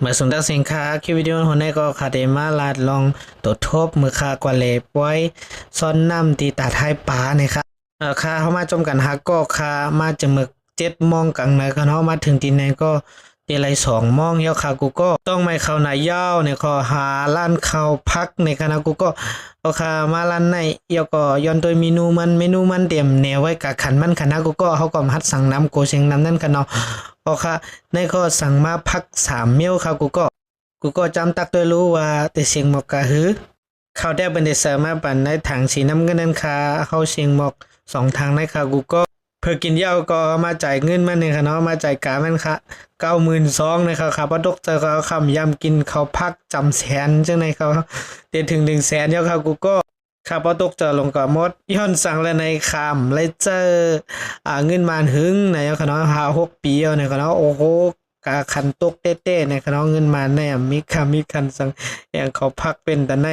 มาส่งดักสินค้าคลิปวิดีโอคนนี้ก็คาเดมาลาดลองตรวจทบมือค่ากว่าเลปไว้ซ่อนน้ำตีตาไทยป่านะครับค่าเข้ามาจมกันฮักก็ค่ามาจะมึก7 โมงกลางในคันเฮามาถึงที่ไหนก็ตีไร2 โมงเยาค่ะกูก็ต้องไม่เข้าในยาวเนี่ยก็หาร้านข้าวพักในคณะกูก็เอาค่ามาร้านในเยาก็ย้อนโดยเมนูมันเตรียมแนวไว้กับขันมันคณะกูก็เฮาก็หัดสั่งน้ำโกเชงน้ำนั่นกันเนาะก็ค่ะในข้อสั่งมาพัก3 เมลค่ะกูก็จำตักด้วยรู้ว่าแต่เสียงหมอกกะหือเขาได้บันเดเซอร์มาปั่นในถังสีน้ำเงินนั้นค่ะเขาเสียงหมอก2 ทางในค่ะกูก็เพื่อกินเหย้าก็มาจ่ายเงินมาเนี่ยค่ะเนาะมาจ่ายกามันค่ะ92,000นะครับค่ะปะดกเจอเขาคำยำกินเขาพักจำแสนจังในเขาเต็มถึง100,000เยาค่ะกูก็ข้าพอตกเจอลงกับมดย้อนสั่งแล้วในคำเลยเจอเงินมาหึงในค่ะเนาะ5-6 ปีเอาในค่ะเนาะโอ้โหกาคันตกเต้ๆในค่ะเนาะเงินมาแน่มีคันสั่งอย่างเขาพักเป็นแต่ใน